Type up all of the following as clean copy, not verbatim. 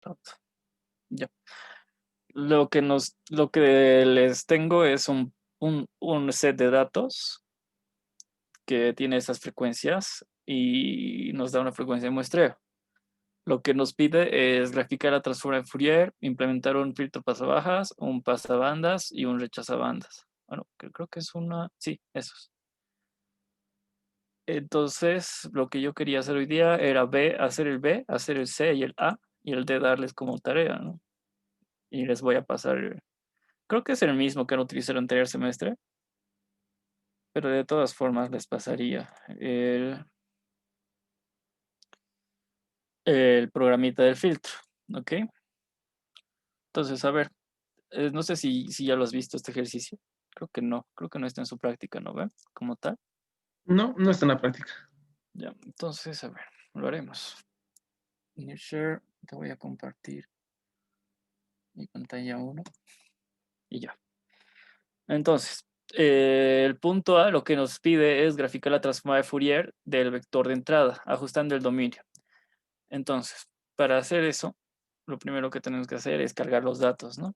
plot. Ya. Lo que les tengo es un set de datos que tiene esas frecuencias y nos da una frecuencia de muestreo. Lo que nos pide es graficar la transforma de Fourier, implementar un filtro pasabajas, un pasabandas y un rechazabandas. Bueno, creo que es una... Sí, esos. Entonces, lo que yo quería hacer hoy día era hacer el B, hacer el C y el A, y el D darles como tarea, ¿no? Y les voy a pasar, creo que es el mismo que han utilizado el anterior semestre, pero de todas formas les pasaría el programita del filtro, ¿ok? Entonces, a ver, no sé si ya lo has visto este ejercicio. Creo que no está en su práctica, ¿no ve? Como tal. No, no está en la práctica. Ya, entonces, a ver, lo haremos. New share, te voy a compartir mi pantalla 1 y ya. Entonces, el punto A lo que nos pide es graficar la transformada de Fourier del vector de entrada, ajustando el dominio. Entonces, para hacer eso, lo primero que tenemos que hacer es cargar los datos, ¿no?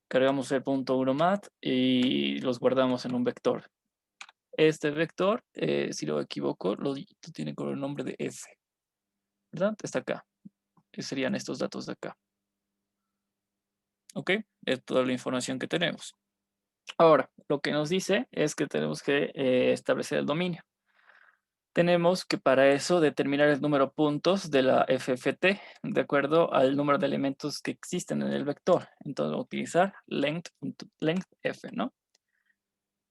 Cargamos el punto 1 mat y los guardamos en un vector. Este vector, si no me equivoco, lo tiene con el nombre de f, ¿verdad? Está acá. Que serían estos datos de acá. ¿Ok? Es toda la información que tenemos. Ahora, lo que nos dice es que tenemos que establecer el dominio. Tenemos que para eso determinar el número de puntos de la FFT de acuerdo al número de elementos que existen en el vector. Entonces, utilizar length f, ¿no?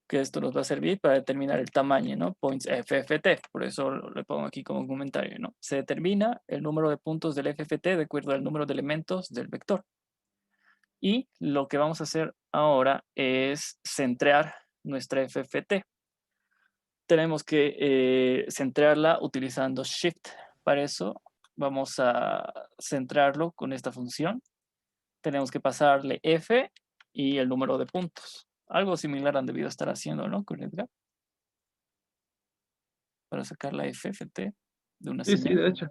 Que esto nos va a servir para determinar el tamaño, ¿no? Points FFT, por eso le pongo aquí como comentario, ¿no? Se determina el número de puntos del FFT de acuerdo al número de elementos del vector. Y lo que vamos a hacer ahora es centrar nuestra FFT. Tenemos que centrarla utilizando Shift. Para eso vamos a centrarlo con esta función. Tenemos que pasarle F y el número de puntos. Algo similar han debido estar haciendo, ¿no? Con Edgar, para sacar la FFT de una Sí, sí, señal. de hecho.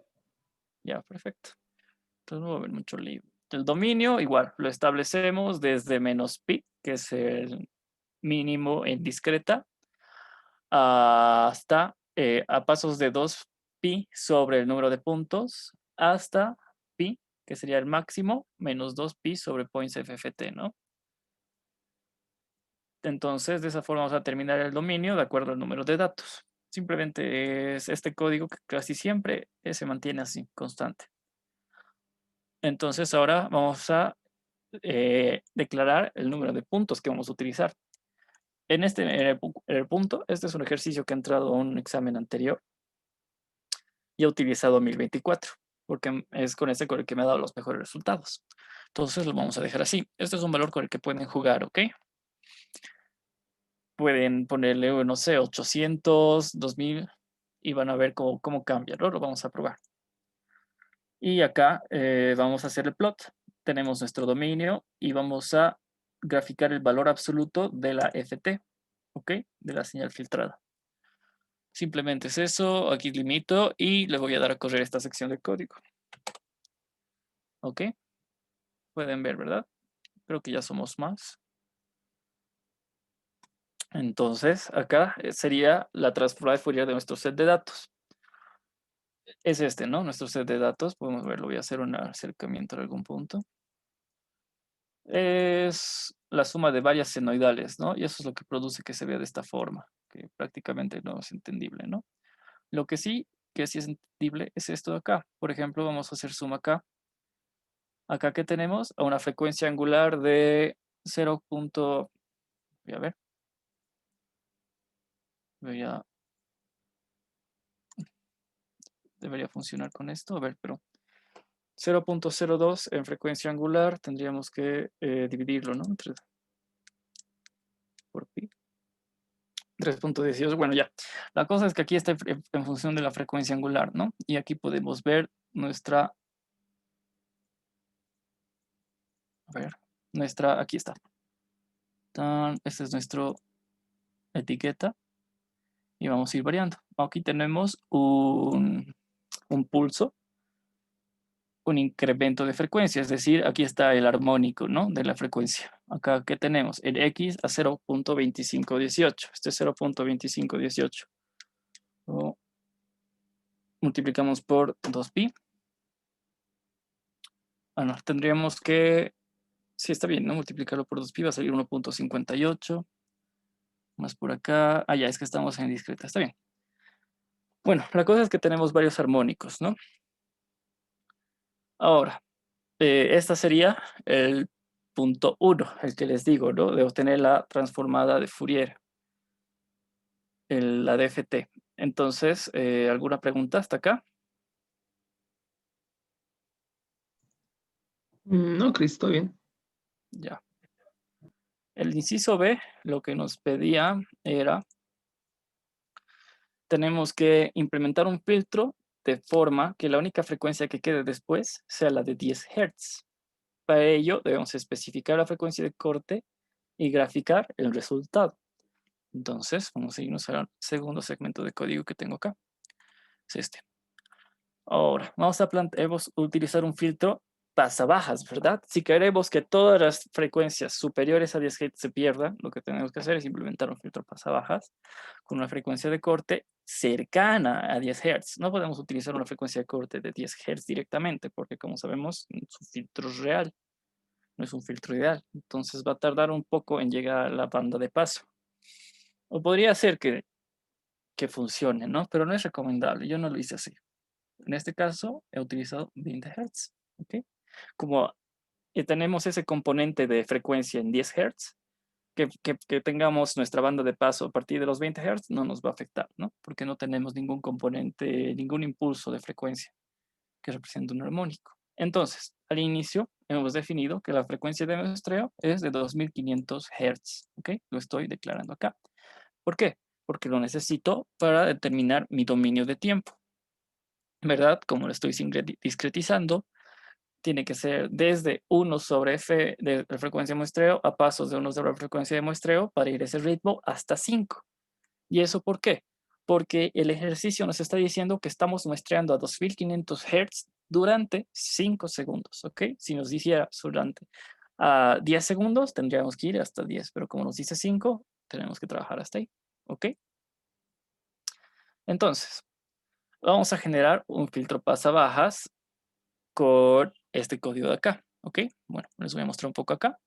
Ya, perfecto. Entonces no va a haber mucho lío. El dominio, igual, lo establecemos desde menos pi, que es el mínimo en discreta, hasta a pasos de 2pi sobre el número de puntos, hasta pi, que sería el máximo, menos 2pi sobre points FFT, ¿no? Entonces, de esa forma vamos a terminar el dominio de acuerdo al número de datos. Simplemente es este código que casi siempre se mantiene así, constante. Entonces, ahora vamos a declarar el número de puntos que vamos a utilizar. En el punto, este es un ejercicio que ha entrado a un examen anterior y he utilizado 1024, porque es con este con el que me ha dado los mejores resultados. Entonces lo vamos a dejar así. Este es un valor con el que pueden jugar, ¿ok? Pueden ponerle, no sé, 800, 2000 y van a ver cómo cambia, ¿no? Lo vamos a probar. Y acá vamos a hacer el plot. Tenemos nuestro dominio y vamos a graficar el valor absoluto de la FT, ¿ok? De la señal filtrada. Simplemente es eso, aquí limito y le voy a dar a correr esta sección de código. ¿Ok? Pueden ver, ¿verdad? Creo que ya somos más. Entonces, acá sería la transformada de Fourier de nuestro set de datos. Es este, ¿no? Nuestro set de datos. Podemos verlo. Voy a hacer un acercamiento en algún punto. Es la suma de varias senoidales, ¿no? Y eso es lo que produce que se vea de esta forma, que prácticamente no es entendible, ¿no? Lo que sí es entendible es esto de acá. Por ejemplo, vamos a hacer suma acá. Acá que tenemos a una frecuencia angular de 0. Voy a ver. Debería funcionar con esto. A ver, pero 0.02 en frecuencia angular tendríamos que dividirlo, ¿no? Por pi. 3.18, bueno, ya. La cosa es que aquí está en función de la frecuencia angular, ¿no? Y aquí podemos ver nuestra, a ver, aquí está. Esta es nuestra etiqueta y vamos a ir variando. Aquí tenemos un pulso un incremento de frecuencia, es decir, aquí está el armónico, ¿no? De la frecuencia. Acá, ¿qué tenemos? El X a 0.2518. Este es 0.2518. Lo multiplicamos por 2pi. Bueno, tendríamos que, sí está bien, ¿no? Multiplicarlo por 2pi va a salir 1.58. Más por acá. Ah, ya, es que estamos en discreta, está bien. Bueno, la cosa es que tenemos varios armónicos, ¿no? Ahora, esta sería el punto 1, el que les digo, ¿no? De obtener la transformada de Fourier, la DFT. Entonces, ¿alguna pregunta hasta acá? No, Cris, todo bien. Ya. El inciso B, lo que nos pedía era, tenemos que implementar un filtro de forma que la única frecuencia que quede después sea la de 10 Hz. Para ello, debemos especificar la frecuencia de corte y graficar el resultado. Entonces, vamos a irnos al segundo segmento de código que tengo acá. Es este. Ahora, vamos a utilizar un filtro pasabajas, ¿verdad? Si queremos que todas las frecuencias superiores a 10 Hz se pierdan, lo que tenemos que hacer es implementar un filtro pasabajas con una frecuencia de corte cercana a 10 Hz. No podemos utilizar una frecuencia de corte de 10 Hz directamente, porque como sabemos, su filtro es real, no es un filtro ideal. Entonces va a tardar un poco en llegar a la banda de paso. O podría ser que funcione, ¿no? Pero no es recomendable, yo no lo hice así. En este caso, he utilizado 20 Hz, ¿ok? Como tenemos ese componente de frecuencia en 10 Hz, que tengamos nuestra banda de paso a partir de los 20 Hz no nos va a afectar, ¿no? Porque no tenemos ningún componente, ningún impulso de frecuencia que represente un armónico. Entonces, al inicio hemos definido que la frecuencia de muestreo es de 2500 Hz, ¿ok? Lo estoy declarando acá. ¿Por qué? Porque lo necesito para determinar mi dominio de tiempo, ¿verdad? Como lo estoy discretizando, tiene que ser desde 1 sobre f de la frecuencia de muestreo a pasos de 1 sobre la frecuencia de muestreo para ir a ese ritmo hasta 5. ¿Y eso por qué? Porque el ejercicio nos está diciendo que estamos muestreando a 2500 Hz durante 5 segundos, ¿ok? Si nos dijera durante 10 segundos, tendríamos que ir hasta 10, pero como nos dice 5, tenemos que trabajar hasta ahí, ¿ok? Entonces, vamos a generar un filtro pasabajas con este código de acá, ¿ok? Bueno, les voy a mostrar un poco acá.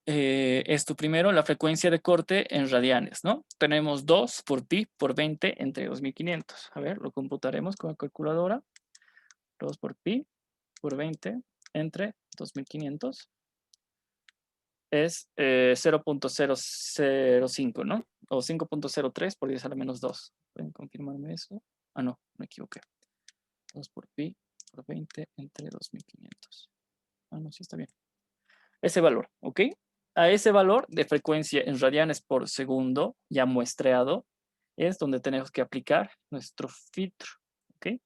Esto primero, la frecuencia de corte en radianes, ¿no? Tenemos 2 por pi por 20 entre 2500. A ver, lo computaremos con la calculadora. 2 por pi por 20 entre 2500 es 0.005, ¿no? O 5.03 por 10 a la menos 2. ¿Pueden confirmarme eso? Ah, no, me equivoqué. 2 por pi por 20 entre 2500. Ah, no, sí está bien. Ese valor, ¿ok? A ese valor de frecuencia en radianes por segundo, ya muestreado, es donde tenemos que aplicar nuestro filtro, ¿ok?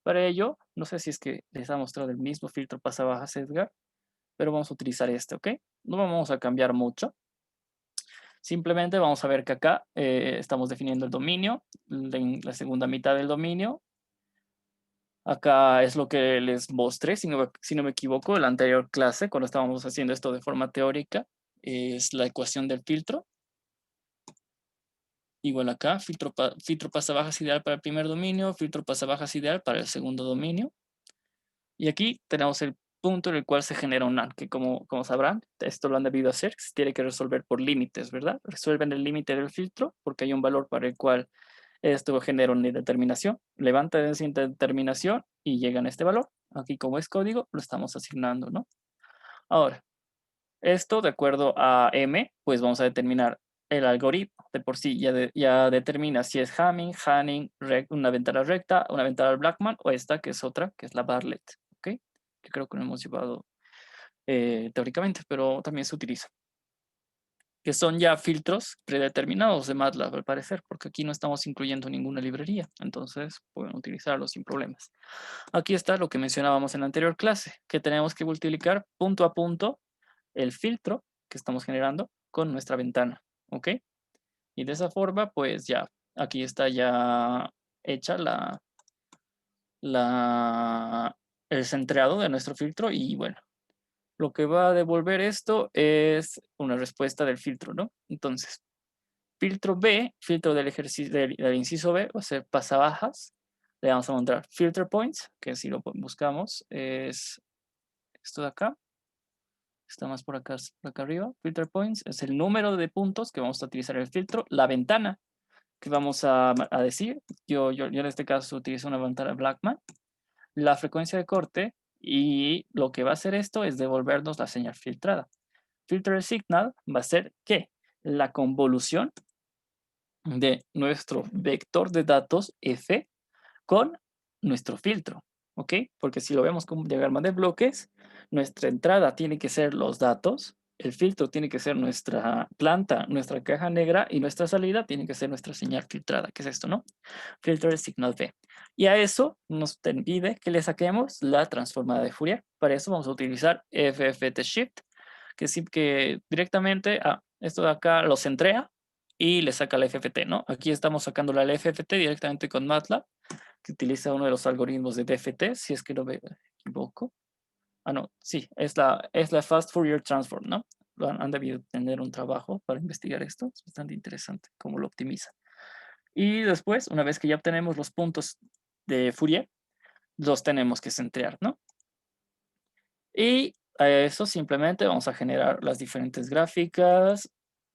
Para ello, no sé si es que les ha mostrado el mismo filtro pasabajas Edgar, pero vamos a utilizar este, ¿ok? No vamos a cambiar mucho. Simplemente vamos a ver que acá estamos definiendo el dominio, la segunda mitad del dominio. Acá es lo que les mostré, si no me equivoco, en la anterior clase, cuando estábamos haciendo esto de forma teórica, es la ecuación del filtro. Igual acá, filtro pasabajas ideal para el primer dominio, filtro pasabajas ideal para el segundo dominio. Y aquí tenemos el punto en el cual se genera un NAND, que como sabrán, esto lo han debido hacer, se tiene que resolver por límites, ¿verdad? Resuelven el límite del filtro porque hay un valor para el cual esto genera una indeterminación. Levanta esa indeterminación y llegan a este valor. Aquí como es código, lo estamos asignando, ¿no? Ahora, esto de acuerdo a M, pues vamos a determinar el algoritmo. De por sí ya determina si es Hamming, Hanning, una ventana recta, una ventana Blackman o esta que es otra, que es la Bartlett, ¿ok? Que creo que no hemos llevado teóricamente, pero también se utiliza. Que son ya filtros predeterminados de MATLAB al parecer, porque aquí no estamos incluyendo ninguna librería, entonces pueden utilizarlos sin problemas. Aquí está lo que mencionábamos en la anterior clase, que tenemos que multiplicar punto a punto el filtro que estamos generando con nuestra ventana, ¿ok? Y de esa forma, pues ya, aquí está ya hecha la el centrado de nuestro filtro y bueno, lo que va a devolver esto es una respuesta del filtro, ¿no? Entonces, filtro B, filtro del ejercicio del inciso B, va a ser pasabajas. Le vamos a mostrar filter points, que si lo buscamos es esto de acá. Está más por acá arriba. Filter points es el número de puntos que vamos a utilizar en el filtro. La ventana que vamos a decir. Yo en este caso utilizo una ventana Blackman. La frecuencia de corte y lo que va a hacer esto es devolvernos la señal filtrada. Filter signal va a ser que la convolución de nuestro vector de datos F con nuestro filtro, ¿ok? Porque si lo vemos como un diagrama de bloques, nuestra entrada tiene que ser los datos, el filtro tiene que ser nuestra planta, nuestra caja negra y nuestra salida tiene que ser nuestra señal filtrada, que es esto, ¿no? Filter signal V. Y a eso nos pide que le saquemos la transformada de Fourier. Para eso vamos a utilizar FFT Shift, que directamente, esto de acá lo centrea y le saca la FFT, ¿no? Aquí estamos sacando la FFT directamente con MATLAB, que utiliza uno de los algoritmos de DFT, si es que no me equivoco. No, sí, es la Fast Fourier Transform, ¿no? Han debido tener un trabajo para investigar esto, es bastante interesante cómo lo optimiza. Y después, una vez que ya obtenemos los puntos de Fourier, los tenemos que centrear, ¿no? Y a eso simplemente vamos a generar las diferentes gráficas,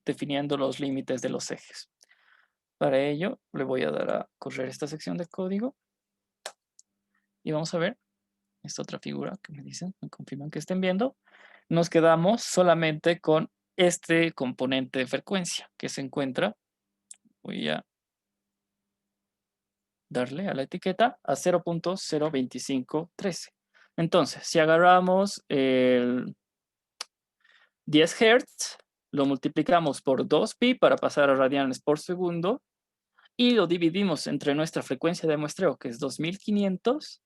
definiendo los límites de los ejes. Para ello, le voy a dar a correr esta sección de código. Y vamos a ver esta otra figura que me dicen, me confirman que estén viendo. Nos quedamos solamente con este componente de frecuencia que se encuentra. Voy a darle a la etiqueta a 0.02513. Entonces, si agarramos el 10 Hz, lo multiplicamos por 2pi para pasar a radianes por segundo y lo dividimos entre nuestra frecuencia de muestreo, que es 2500,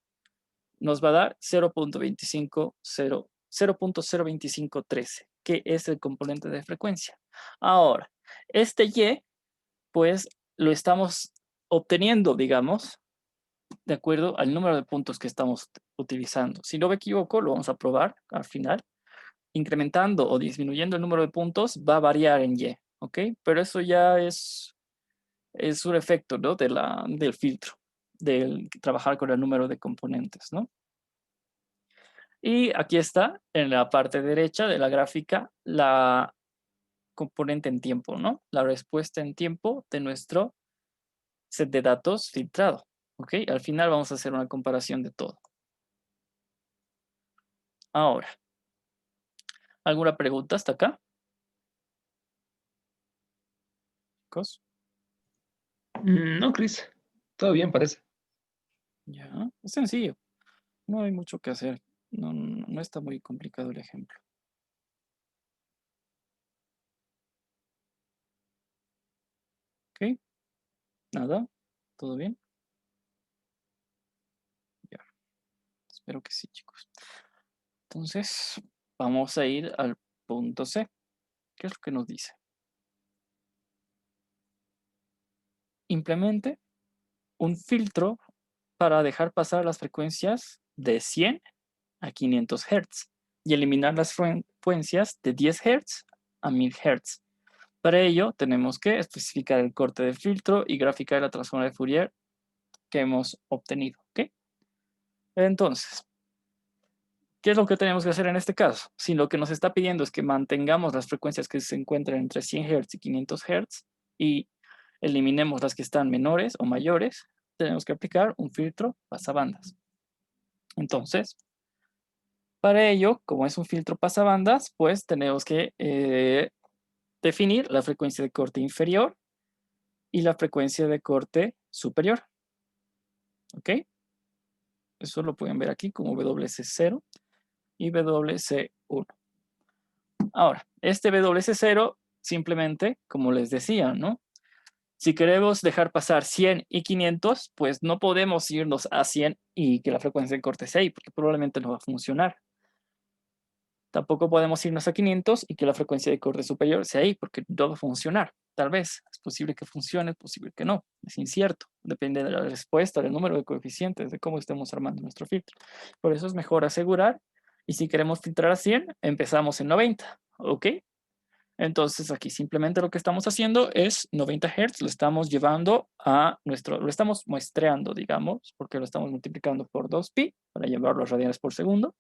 nos va a dar 0.02513, que es el componente de frecuencia. Ahora, este Y, pues lo estamos obteniendo, digamos, de acuerdo al número de puntos que estamos utilizando. Si no me equivoco, lo vamos a probar al final. Incrementando o disminuyendo el número de puntos va a variar en Y, ¿ok? Pero eso ya es un efecto, ¿no? Del filtro, del trabajar con el número de componentes, ¿no? Y aquí está, en la parte derecha de la gráfica, la componente en tiempo, ¿no? La respuesta en tiempo de nuestro set de datos filtrado, ¿ok? Al final vamos a hacer una comparación de todo. Ahora, ¿alguna pregunta hasta acá? Chicos. No, Chris. Todo bien, parece. Ya, es sencillo. No hay mucho que hacer. No está muy complicado el ejemplo. ¿Ok? Nada. ¿Todo bien? Ya. Espero que sí, chicos. Entonces, vamos a ir al punto C. ¿Qué es lo que nos dice? Implemente un filtro para dejar pasar las frecuencias de 100 a 500 Hz y eliminar las frecuencias de 10 Hz a 1000 Hz. Para ello, tenemos que especificar el corte de filtro y graficar la transforma de Fourier que hemos obtenido. ¿Ok? Entonces, ¿qué es lo que tenemos que hacer en este caso? Si lo que nos está pidiendo es que mantengamos las frecuencias que se encuentran entre 100 Hz y 500 Hz y eliminemos las que están menores o mayores, tenemos que aplicar un filtro pasabandas. Entonces, para ello, como es un filtro pasabandas, pues tenemos que definir la frecuencia de corte inferior y la frecuencia de corte superior. ¿Ok? Eso lo pueden ver aquí como WC0 y WC1. Ahora, este WC0 simplemente, como les decía, ¿no? Si queremos dejar pasar 100 y 500, pues no podemos irnos a 100 y que la frecuencia de corte sea ahí, porque probablemente no va a funcionar. Tampoco podemos irnos a 500 y que la frecuencia de corte superior sea ahí, porque no va a funcionar. Tal vez, es posible que funcione, es posible que no, es incierto, depende de la respuesta, del número de coeficientes, de cómo estemos armando nuestro filtro. Por eso es mejor asegurar, y si queremos filtrar a 100, empezamos en 90, ¿ok? Entonces aquí simplemente lo que estamos haciendo es 90 Hz, lo estamos llevando a lo estamos muestreando, digamos, porque lo estamos multiplicando por 2pi para llevarlo a radianes por segundo,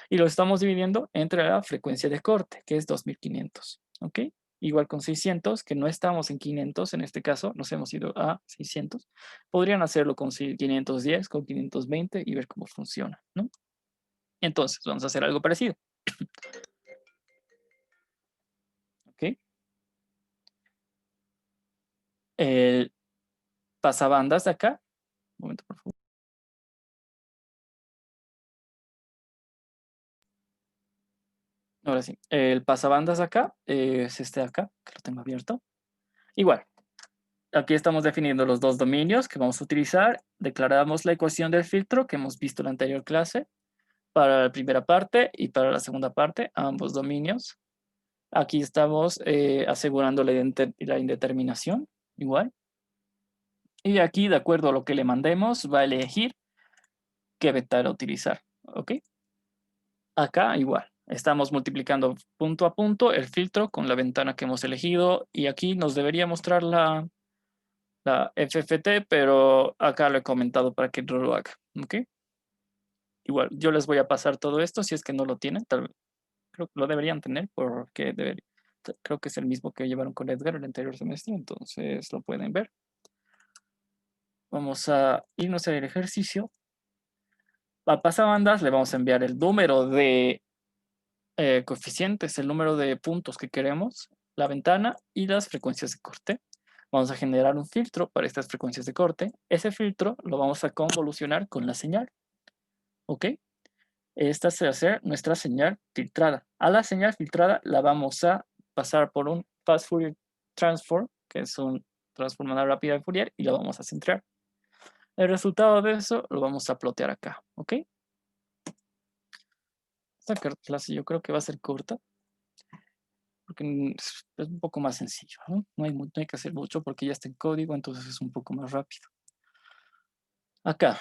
y lo estamos dividiendo entre la frecuencia de corte, que es 2500, ¿ok? Igual con 600, que no estamos en 500, en este caso nos hemos ido a 600. Podrían hacerlo con 510, con 520 y ver cómo funciona, ¿no? Entonces vamos a hacer algo parecido. ¿Ok? El pasabandas de acá. Un momento, por favor. Ahora sí. El pasabandas de acá es este de acá, que lo tengo abierto. Igual. Aquí estamos definiendo los dos dominios que vamos a utilizar. Declaramos la ecuación del filtro que hemos visto en la anterior clase para la primera parte y para la segunda parte, ambos dominios. Aquí estamos asegurando la indeterminación, igual. Y aquí, de acuerdo a lo que le mandemos, va a elegir qué vector utilizar, ¿ok? Acá, igual. Estamos multiplicando punto a punto el filtro con la ventana que hemos elegido y aquí nos debería mostrar la FFT, pero acá lo he comentado para que no lo haga, ¿ok? Igual, yo les voy a pasar todo esto si es que no lo tienen, creo que lo deberían tener porque creo que es el mismo que llevaron con Edgar el anterior semestre, entonces lo pueden ver. Vamos a irnos al ejercicio. A pasabandas le vamos a enviar el número de coeficientes, el número de puntos que queremos, la ventana y las frecuencias de corte. Vamos a generar un filtro para estas frecuencias de corte. Ese filtro lo vamos a convolucionar con la señal, ¿ok? Esta se va a ser nuestra señal filtrada. A la señal filtrada la vamos a pasar por un Fast Fourier Transform, que es un transformador rápido de Fourier, y lo vamos a centrar. El resultado de eso lo vamos a plotear acá, ¿ok? Esta clase yo creo que va a ser corta, porque es un poco más sencillo, ¿no? No hay que hacer mucho porque ya está en código, entonces es un poco más rápido. Acá,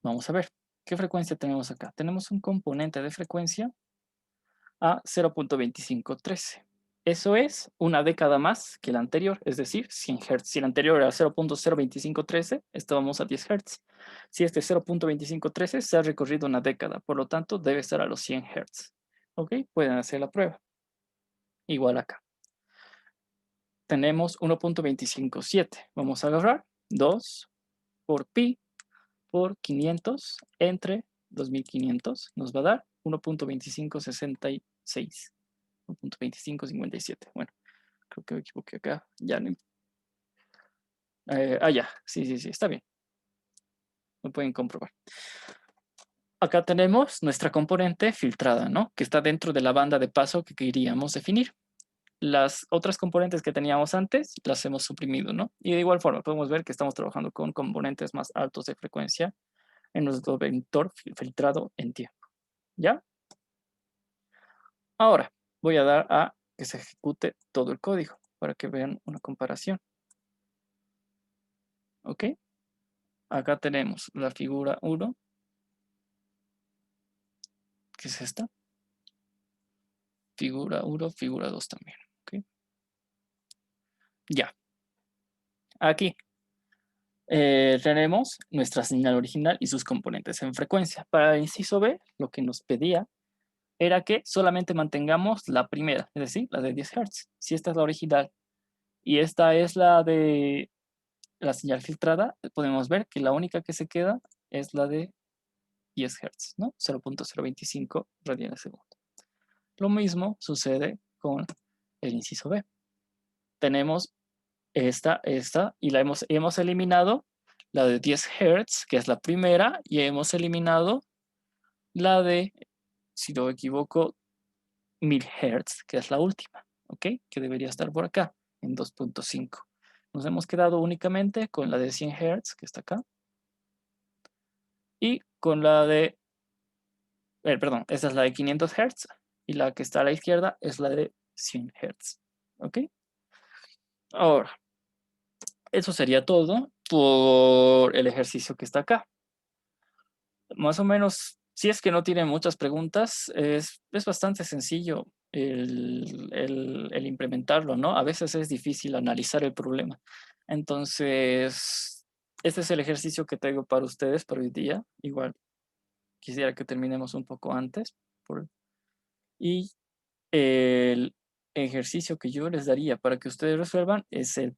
vamos a ver, ¿qué frecuencia tenemos acá? Tenemos un componente de frecuencia a 0.2513. Eso es una década más que la anterior, es decir, 100 Hz. Si el anterior era 0.02513, estábamos a 10 Hz. Si este 0.2513 se ha recorrido una década, por lo tanto debe estar a los 100 Hz. ¿Ok? Pueden hacer la prueba. Igual acá. Tenemos 1.257. Vamos a agarrar 2 por pi por 500 entre 2500. Nos va a dar 1.2566. 1.2557. Bueno, creo que me equivoqué acá. Ya no. Ya. Sí, está bien. Lo pueden comprobar. Acá tenemos nuestra componente filtrada, ¿no? Que está dentro de la banda de paso que queríamos definir. Las otras componentes que teníamos antes las hemos suprimido, ¿no? Y de igual forma podemos ver que estamos trabajando con componentes más altos de frecuencia en nuestro vector filtrado en tiempo. ¿Ya? Ahora voy a dar a que se ejecute todo el código para que vean una comparación. ¿Ok? Acá tenemos la figura 1, que es esta. Figura 1, figura 2 también. ¿Ok? Ya. Aquí tenemos nuestra señal original y sus componentes en frecuencia. Para el inciso B, lo que nos pedía era que solamente mantengamos la primera, es decir, la de 10 Hz. Si esta es la original y esta es la de la señal filtrada, podemos ver que la única que se queda es la de 10 Hz, ¿no? 0.025 radianes segundo. Lo mismo sucede con el inciso B. Tenemos esta, y la hemos eliminado la de 10 Hz, que es la primera, y hemos eliminado la de, si no me equivoco, 1000 Hz, que es la última, ¿ok? Que debería estar por acá, en 2.5. Nos hemos quedado únicamente con la de 100 Hz, que está acá, y con la de, perdón, esta es la de 500 Hz, y la que está a la izquierda es la de 100 Hz, ¿ok? Ahora, Eso sería todo por el ejercicio que está acá. Más o menos, si es que no tienen muchas preguntas, es bastante sencillo el implementarlo, ¿no? A veces es difícil analizar el problema. Entonces, este es el ejercicio que tengo para ustedes para hoy día. Igual quisiera que terminemos un poco antes. Y el ejercicio que yo les daría para que ustedes resuelvan es el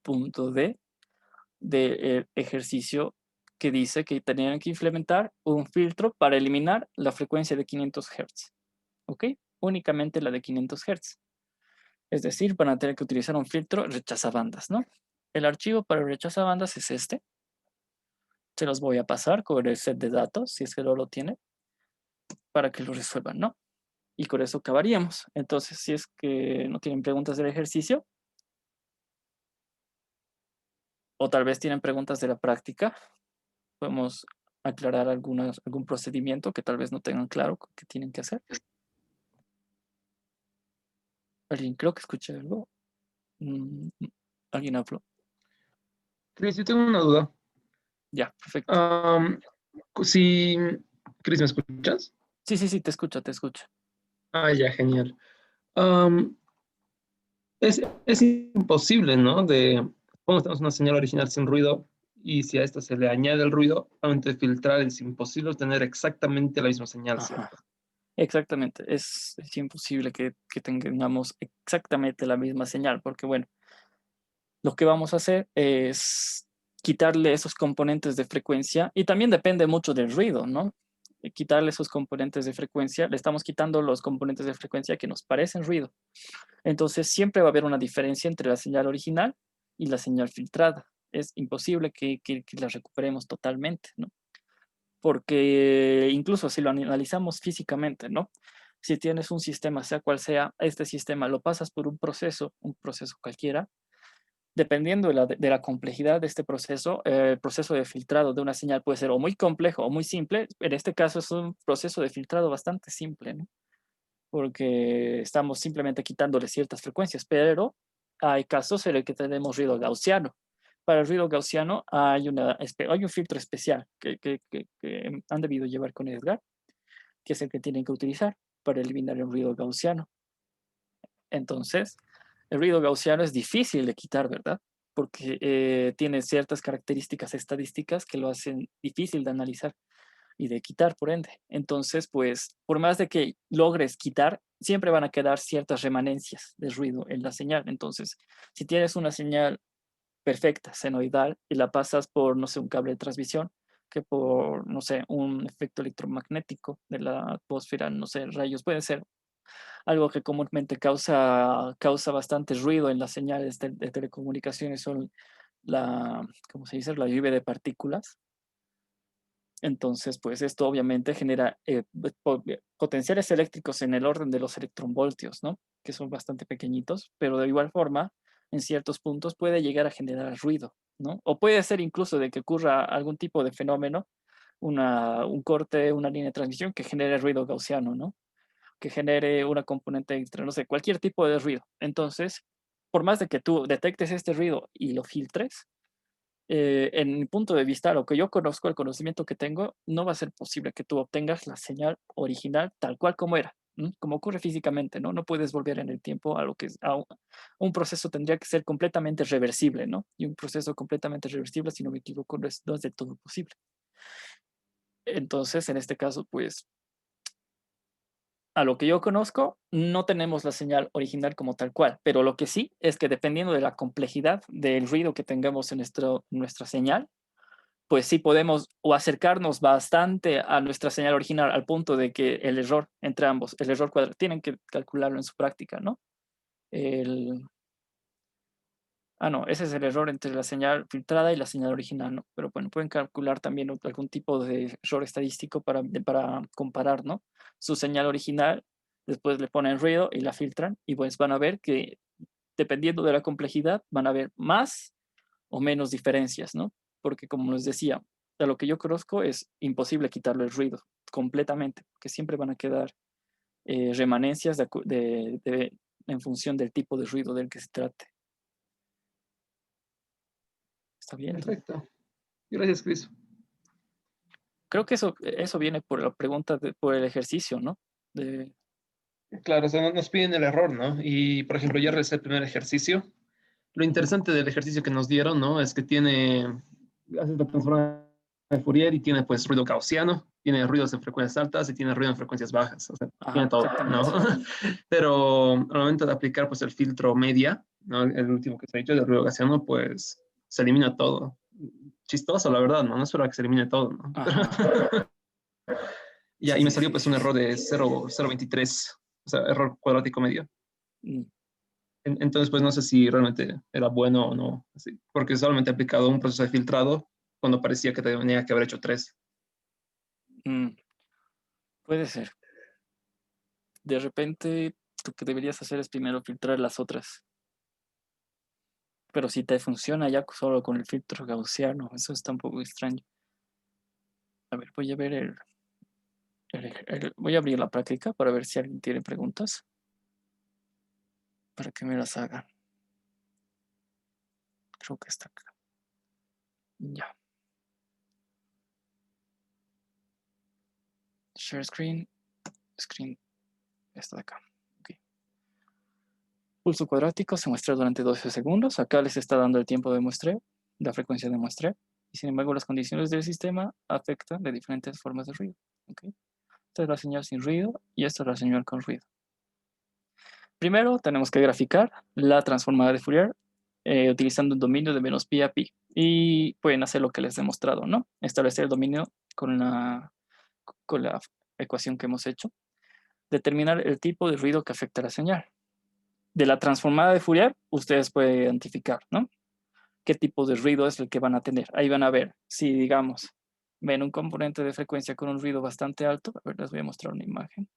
punto D del ejercicio que dice que tenían que implementar un filtro para eliminar la frecuencia de 500 Hz. ¿Ok? Únicamente la de 500 Hz. Es decir, van a tener que utilizar un filtro rechazabandas, ¿no? El archivo para rechazabandas es este. Se los voy a pasar con el set de datos, si es que no lo tiene, para que lo resuelvan, ¿no? Y con eso acabaríamos. Entonces, si es que no tienen preguntas del ejercicio, o tal vez tienen preguntas de la práctica, podemos aclarar algún procedimiento que tal vez no tengan claro que tienen que hacer. Alguien, creo que escuché algo. ¿Alguien habló? Chris, yo tengo una duda. Ya, perfecto. Am, si, Chris, ¿me escuchas? Sí, sí, sí, te escucho, te escucho. Ah, ya, genial. Am, es imposible, ¿no? Como tenemos una señal original sin ruido y si a esta se le añade el ruido, antes de filtrar es imposible obtener exactamente la misma señal, Ajá, ¿cierto? exactamente. Es imposible que tengamos exactamente la misma señal, porque bueno, lo que vamos a hacer es quitarle esos componentes de frecuencia y también depende mucho del ruido, ¿no? Quitarle esos componentes de frecuencia, le estamos quitando los componentes de frecuencia que nos parecen ruido. Entonces siempre va a haber una diferencia entre la señal original y la señal filtrada. Es imposible que la recuperemos totalmente, ¿no? Porque incluso si lo analizamos físicamente, ¿no? Si tienes un sistema, sea cual sea, este sistema lo pasas por un proceso cualquiera, dependiendo de la complejidad de este proceso, el proceso de filtrado de una señal puede ser o muy complejo o muy simple. En este caso es un proceso de filtrado bastante simple, ¿no? Porque estamos simplemente quitándole ciertas frecuencias, pero hay casos en el que tenemos ruido gaussiano. Para el ruido gaussiano hay un filtro especial que han debido llevar con Edgar, que es el que tienen que utilizar para eliminar el ruido gaussiano. Entonces, el ruido gaussiano es difícil de quitar, ¿verdad? Porque tiene ciertas características estadísticas que lo hacen difícil de analizar y de quitar, por ende. Entonces, pues, por más de que logres quitar, siempre van a quedar ciertas remanencias de ruido en la señal. Entonces, si tienes una señal perfecta, senoidal, y la pasas por, no sé, un cable de transmisión, que por, no sé, un efecto electromagnético de la atmósfera, no sé, rayos, puede ser algo que comúnmente causa bastante ruido en las señales de telecomunicaciones, son ¿cómo se dice? La lluvia de partículas. Entonces, pues esto obviamente genera potenciales eléctricos en el orden de los electronvoltios, ¿no? Que son bastante pequeñitos, pero de igual forma, en ciertos puntos puede llegar a generar ruido, ¿no? O puede ser incluso de que ocurra algún tipo de fenómeno, un corte, una línea de transmisión que genere ruido gaussiano, ¿no? Que genere una componente extra, no sé, cualquier tipo de ruido. Entonces, por más de que tú detectes este ruido y lo filtres, en mi punto de vista, lo que yo conozco, el conocimiento que tengo, no va a ser posible que tú obtengas la señal original tal cual como era, como ocurre físicamente, ¿no? No puedes volver en el tiempo a lo que es, un proceso tendría que ser completamente reversible, ¿no? Y un proceso completamente reversible, si no me equivoco, no es del todo posible. Entonces, en este caso, pues a lo que yo conozco, no tenemos la señal original como tal cual, pero lo que sí es que dependiendo de la complejidad del ruido que tengamos en nuestra señal, pues sí podemos o acercarnos bastante a nuestra señal original al punto de que el error entre ambos, el error cuadrado, tienen que calcularlo en su práctica, ¿no? El, no, ese es el error entre la señal filtrada y la señal original, ¿no? Pero bueno, pueden calcular también algún tipo de error estadístico para comparar, ¿no? Su señal original, después le ponen ruido y la filtran y pues van a ver que dependiendo de la complejidad van a haber más o menos diferencias, ¿no? Porque como les decía, de lo que yo conozco es imposible quitarle el ruido completamente, que siempre van a quedar remanencias en función del tipo de ruido del que se trate. Está bien. Perfecto. Gracias, Chris. Creo que eso viene por la pregunta, por el ejercicio, ¿no? Claro, o sea, nos piden el error, ¿no? Y, por ejemplo, ya realicé el primer ejercicio. Lo interesante del ejercicio que nos dieron, ¿no? Es que haces la transformación de Fourier y tiene, pues, ruido gaussiano, tiene ruidos en frecuencias altas y tiene ruido en frecuencias bajas. O sea, tiene Ajá, todo, ¿no? exactamente. Pero al momento de aplicar, pues, el filtro media, ¿no? El último que se ha dicho, el ruido gaussiano, pues, se elimina todo. Chistoso, la verdad, ¿no? No espero que se elimine todo, ¿no? Ajá. Ya, Sí, y me sí, salió sí. pues un error de 0,23, o sea, error cuadrático medio. Mm, Entonces, pues no sé si realmente era bueno o no, así, porque solamente he aplicado un proceso de filtrado cuando parecía que tenía que haber hecho tres. mm, puede ser. De repente, lo que deberías hacer es primero filtrar las otras. Pero si te funciona ya solo con el filtro gaussiano, eso está un poco extraño. A ver, voy a ver voy a abrir la práctica para ver si alguien tiene preguntas para que me las hagan. Creo que está acá. Ya. Share screen. Screen. Esta de acá. Ok. Pulso cuadrático se muestra durante 12 segundos. Acá les está dando el tiempo de muestreo, la frecuencia de muestreo. Y sin embargo, las condiciones del sistema afectan de diferentes formas de ruido. ¿Okay? Esta es la señal sin ruido y esta es la señal con ruido. Primero, tenemos que graficar la transformada de Fourier utilizando un dominio de menos pi a pi. Y pueden hacer lo que les he mostrado, ¿no? Establecer el dominio con la ecuación que hemos hecho. Determinar el tipo de ruido que afecta a la señal. De la transformada de Fourier, ustedes pueden identificar, ¿no? Qué tipo de ruido es el que van a tener. Ahí van a ver si, digamos, ven un componente de frecuencia con un ruido bastante alto. A ver, les voy a mostrar una imagen.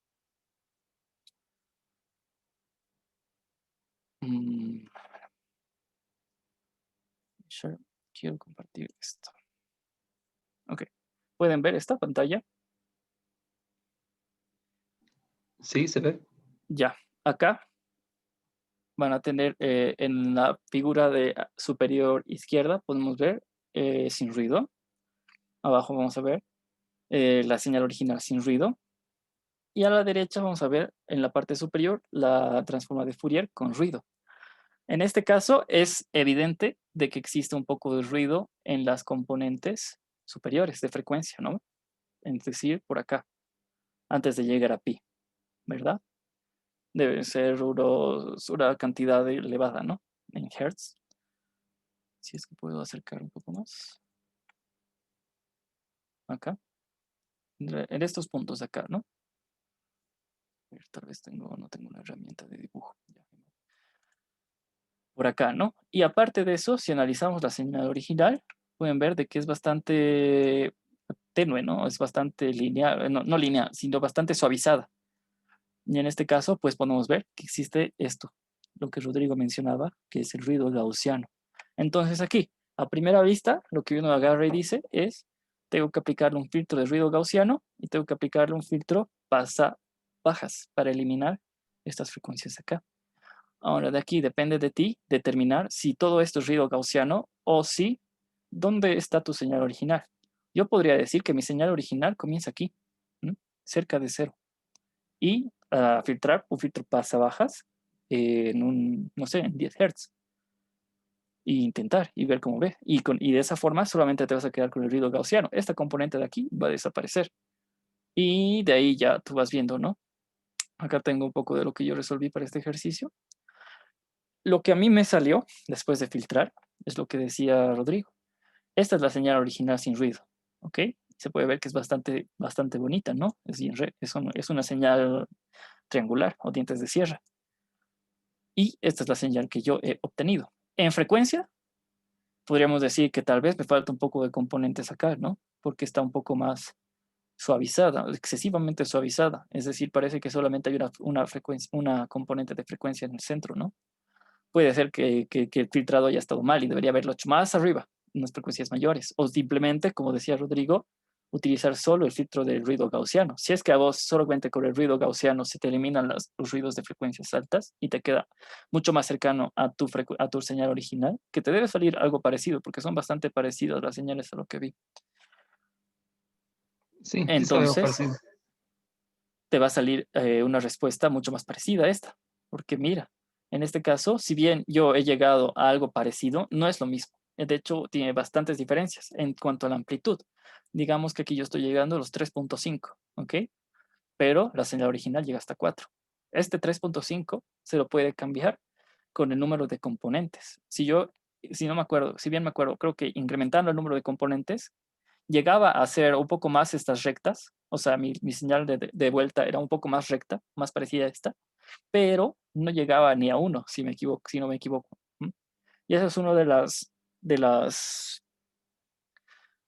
Sure. Quiero compartir esto. Ok. ¿Pueden ver esta pantalla? Sí, se ve. Ya. Acá van a tener en la figura de superior izquierda, podemos ver sin ruido. Abajo vamos a ver la señal original sin ruido. Y a la derecha vamos a ver en la parte superior la transforma de Fourier con ruido. En este caso es evidente de que existe un poco de ruido en las componentes superiores de frecuencia, ¿no? Es decir, por acá, antes de llegar a pi, ¿verdad? Debe ser una cantidad elevada, ¿no? En hertz. Si es que puedo acercar un poco más. Acá. En estos puntos de acá, ¿no? Tal vez no tengo una herramienta de dibujo. Por acá, ¿no? Y aparte de eso, si analizamos la señal original, pueden ver de que es bastante tenue, ¿no? Es bastante lineal, no lineal, sino bastante suavizada. Y en este caso, pues podemos ver que existe esto, lo que Rodrigo mencionaba, que es el ruido gaussiano. Entonces aquí, a primera vista, lo que uno agarra y dice es, tengo que aplicarle un filtro de ruido gaussiano y tengo que aplicarle un filtro pasa bajas para eliminar estas frecuencias acá. Ahora de aquí depende de ti determinar si todo esto es ruido gaussiano o si, ¿dónde está tu señal original? Yo podría decir que mi señal original comienza aquí, cerca de cero. Y filtrar un filtro pasa bajas en no sé, en 10 Hz. E intentar y ver cómo ve. Y de esa forma solamente te vas a quedar con el ruido gaussiano. Esta componente de aquí va a desaparecer. Y de ahí ya tú vas viendo, ¿no? Acá tengo un poco de lo que yo resolví para este ejercicio. Lo que a mí me salió después de filtrar es lo que decía Rodrigo. Esta es la señal original sin ruido, ¿ok? Se puede ver que es bastante bonita, ¿no? Es una señal triangular o dientes de sierra. Y esta es la señal que yo he obtenido. En frecuencia, podríamos decir que tal vez me falta un poco de componentes acá, ¿no? Porque está un poco más suavizada, excesivamente suavizada. Es decir, parece que solamente hay una componente de frecuencia en el centro, ¿no? Puede ser que el filtrado haya estado mal y debería haberlo hecho más arriba, unas frecuencias mayores. O simplemente, como decía Rodrigo, utilizar solo el filtro del ruido gaussiano. Si es que a vos solamente con el ruido gaussiano se te eliminan los ruidos de frecuencias altas y te queda mucho más cercano a tu señal original, que te debe salir algo parecido, porque son bastante parecidas las señales a lo que vi. Sí, sí sale algo Entonces, parecido. te va a salir una respuesta mucho más parecida a esta. Porque mira, en este caso, si bien yo he llegado a algo parecido, no es lo mismo. De hecho, tiene bastantes diferencias en cuanto a la amplitud. Digamos que aquí yo estoy llegando a los 3.5, ¿ok? Pero la señal original llega hasta 4. Este 3.5 se lo puede cambiar con el número de componentes. Si no me acuerdo, si bien me acuerdo, creo que incrementando el número de componentes, llegaba a ser un poco más estas rectas, o sea, mi señal de vuelta era un poco más recta, más parecida a esta, pero no llegaba ni a 1, si no me equivoco. Y esa es una de las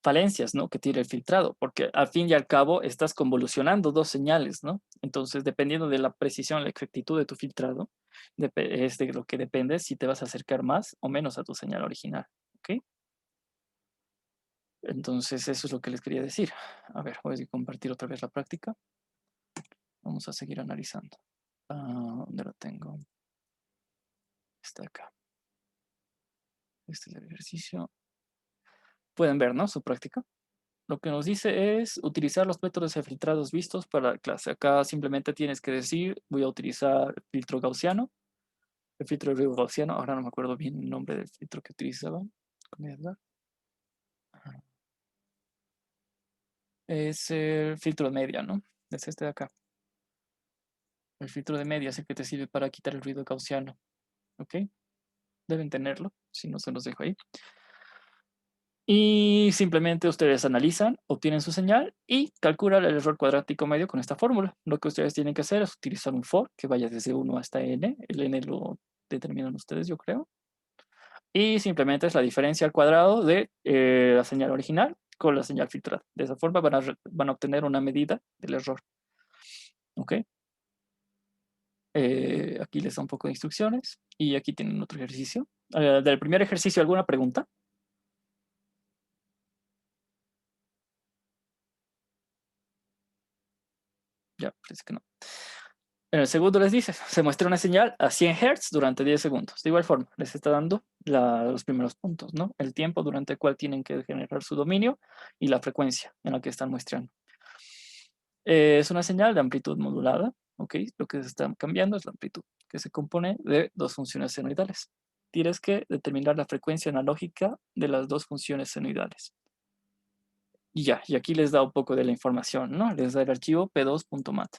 falencias, ¿no?, que tiene el filtrado, porque al fin y al cabo estás convolucionando dos señales, ¿no? Entonces, dependiendo de la precisión, la exactitud de tu filtrado, es de lo que depende si te vas a acercar más o menos a tu señal original, ¿ok? Entonces, eso es lo que les quería decir. A ver, voy a compartir otra vez la práctica. Vamos a seguir analizando. ¿Dónde lo tengo? Está acá. Este es el ejercicio. Pueden ver, ¿no?, su práctica. Lo que nos dice es utilizar los métodos de filtrados vistos para la clase. Acá simplemente tienes que decir, voy a utilizar el filtro gaussiano, el filtro de ruido gaussiano. Ahora no me acuerdo bien el nombre del filtro que utilizaban. Es el filtro de media, ¿no? Es este de acá. El filtro de media es el que te sirve para quitar el ruido gaussiano. ¿Ok? Deben tenerlo, si no se los dejo ahí. Y simplemente ustedes analizan, obtienen su señal y calculan el error cuadrático medio con esta fórmula. Lo que ustedes tienen que hacer es utilizar un for que vaya desde 1 hasta n. El n lo determinan ustedes, yo creo. Y simplemente es la diferencia al cuadrado de la señal original con la señal filtrada. De esa forma van a obtener una medida del error. ¿Ok? Aquí les da un poco de instrucciones y aquí tienen otro ejercicio. Del primer ejercicio, ¿alguna pregunta? Ya, parece que no. En el segundo les dice, se muestra una señal a 100 Hz durante 10 segundos. De igual forma, les está dando los primeros puntos, ¿no? El tiempo durante el cual tienen que generar su dominio y la frecuencia en la que están muestrando. Es una señal de amplitud modulada, ¿ok? Lo que se está cambiando es la amplitud, que se compone de dos funciones senoidales. Tienes que determinar la frecuencia analógica de las dos funciones senoidales. Y ya, y aquí les da un poco de la información, ¿no? Les da el archivo p2.mat.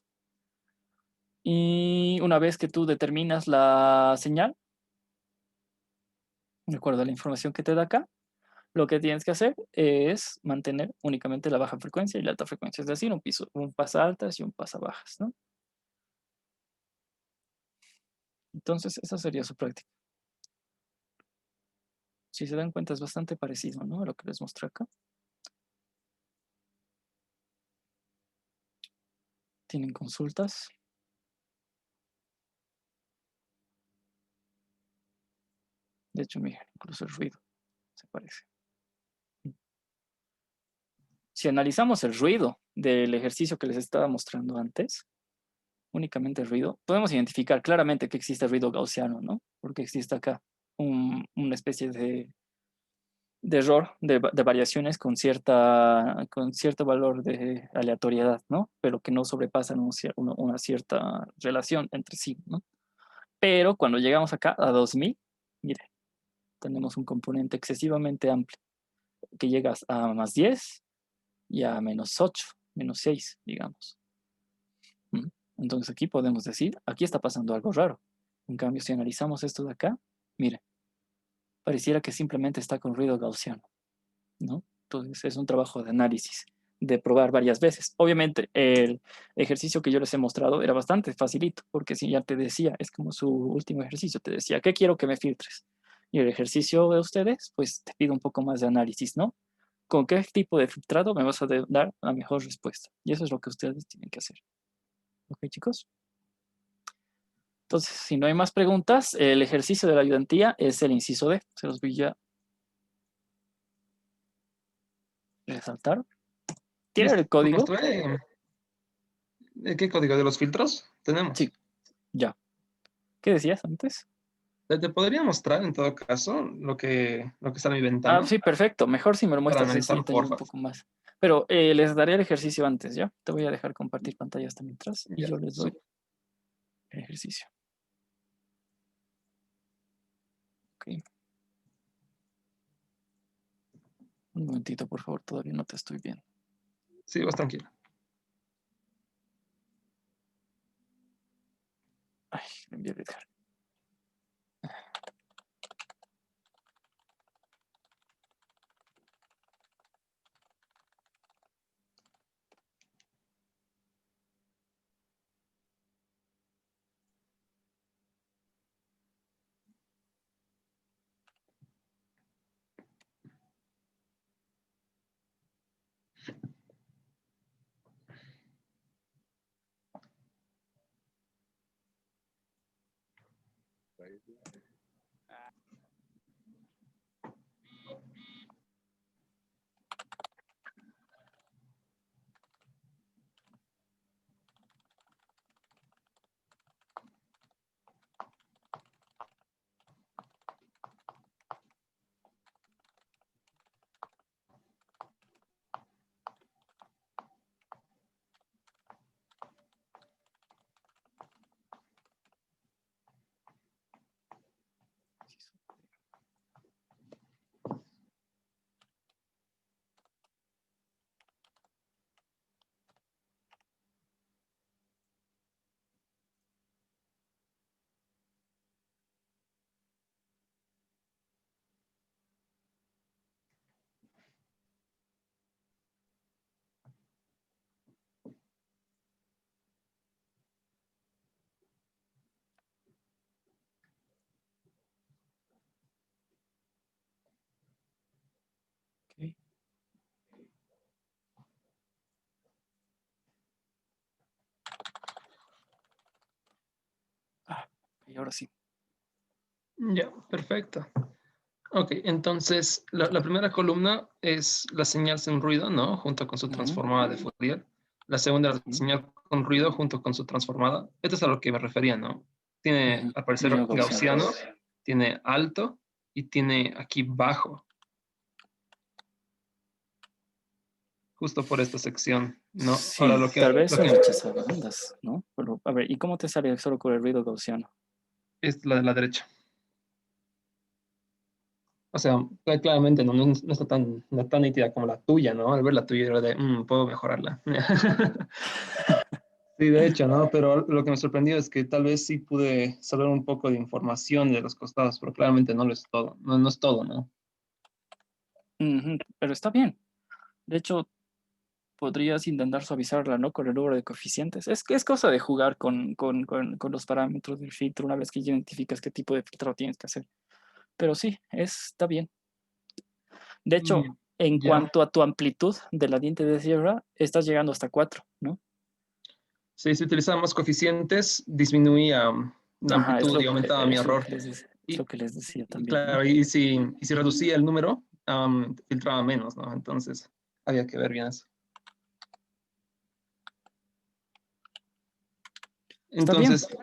Y una vez que tú determinas la señal, de acuerdo a la información que te da acá, lo que tienes que hacer es mantener únicamente la baja frecuencia y la alta frecuencia, es decir, un pasa altas y un pasa bajas, ¿no? Entonces, esa sería su práctica. Si se dan cuenta, es bastante parecido, ¿no?, a lo que les mostré acá. ¿Tienen consultas? De hecho, miren, incluso el ruido se parece. Si analizamos el ruido del ejercicio que les estaba mostrando antes, únicamente el ruido, podemos identificar claramente que existe ruido gaussiano, ¿no? Porque existe acá una especie de error, de variaciones con cierto valor de aleatoriedad, ¿no? Pero que no sobrepasan una cierta relación entre sí, ¿no? Pero cuando llegamos acá a 2000, mire, tenemos un componente excesivamente amplio que llega a más 10 y a menos 8, menos 6, digamos. Entonces aquí podemos decir, aquí está pasando algo raro. En cambio, si analizamos esto de acá, mire, pareciera que simplemente está con ruido gaussiano, ¿no? Entonces es un trabajo de análisis, de probar varias veces. Obviamente el ejercicio que yo les he mostrado era bastante facilito, porque si ya te decía, es como su último ejercicio, te decía, ¿qué quiero que me filtres? Y el ejercicio de ustedes, pues te pido un poco más de análisis, ¿no? ¿Con qué tipo de filtrado me vas a dar la mejor respuesta? Y eso es lo que ustedes tienen que hacer. ¿Ok, chicos? Entonces, si no hay más preguntas, el ejercicio de la ayudantía es el inciso D. Se los voy a resaltar. ¿Tiene el código? Mostré, ¿qué código de los filtros Sí, tenemos? ya. ¿Qué decías antes? Te podría mostrar en todo caso lo que está en mi Ah, ventana sí, perfecto. Mejor si me lo para muestras así, analizar, entiendo un porfa. poco más. Pero les daré el ejercicio antes, ¿ya? Te voy a dejar compartir pantalla hasta mientras y Ya, yo les doy el ejercicio. Ok. Un momentito, por favor, todavía no te estoy viendo. sí, vas tranquilo. Ay, me envié a Edgar. Ok. Ah, y ahora sí. Ya, perfecto. Ok, entonces la primera columna es la señal sin ruido, ¿no? Junto con su Ujú, transformada de Fourier. La segunda, la sí. señal con ruido junto con su transformada. Esto es a lo que me refería, ¿no? Tiene, Ujú. al parecer, Ruido gaussiano. gaussiano, tiene alto y tiene aquí bajo, justo por esta sección, ¿no? Ahora Sí, tal vez lo son que rechazabandas, ¿no? Pero, a ver, ¿y cómo te sale solo con el ruido gaussiano? es la de la derecha. O sea, claramente no está no tan nítida como la tuya, ¿no? Al ver la tuya era de, puedo mejorarla. Sí, de hecho, ¿no? Pero lo que me sorprendió es que tal vez sí pude saber un poco de información de los costados, pero claramente no lo es todo. No es todo, ¿no? Ujú, pero está bien. De hecho, podrías intentar suavizarla, ¿no? Con el número de coeficientes. Es que es cosa de jugar con los parámetros del filtro una vez que ya identificas qué tipo de filtro tienes que hacer. Pero sí, está bien. De hecho, Mm, en ya. cuanto a tu amplitud de la diente de sierra, estás llegando hasta 4, ¿no? Sí, si utilizaba más coeficientes, disminuía la Ajá, amplitud y aumentaba mi es lo error. que es lo Y, que les decía y también, ¿no? claro, y si reducía el número, filtraba menos, ¿no? Entonces, había que ver bien eso. Está bien. Entonces,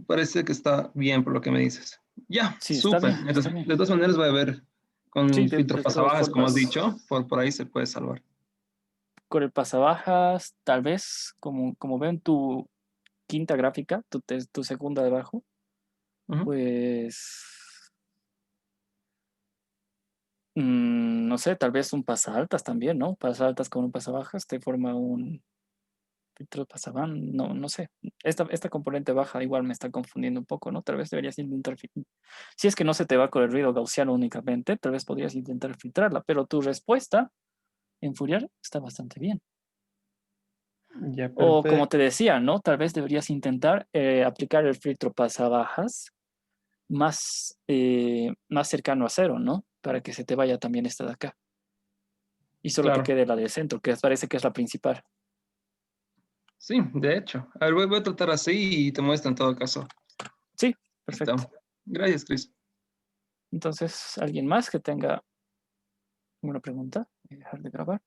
parece que está bien por lo que me dices. Ya, Sí, está súper. bien, está Entonces, bien. de todas maneras voy a ver Sí, con filtro de todas pasabajas, como has formas, dicho, por ahí se puede salvar. con el pasabajas, tal vez, como veo en tu quinta gráfica, tu segunda de abajo, Ujú. pues, no sé, tal vez un pasaltas también, ¿no? Pasaltas con un pasabajas te forma un filtro pasaban, no, no sé. Esta componente baja igual me está confundiendo un poco, ¿no? Tal vez deberías intentar, si es que no se te va con el ruido gaussiano únicamente, tal vez podrías intentar filtrarla, pero tu respuesta en Fourier está bastante bien. Ya, O como perfecto. te decía, ¿no? Tal vez deberías intentar aplicar el filtro pasabajas más cercano a cero, ¿no? Para que se te vaya también esta de acá. Y solo te Claro. quede la del centro, que parece que es la principal. Sí, de hecho. A ver, voy a tratar así y te muestro en todo caso. Sí, perfecto. Listo. Gracias, Chris. Entonces, ¿alguien más que tenga una pregunta? Voy a dejar de grabar.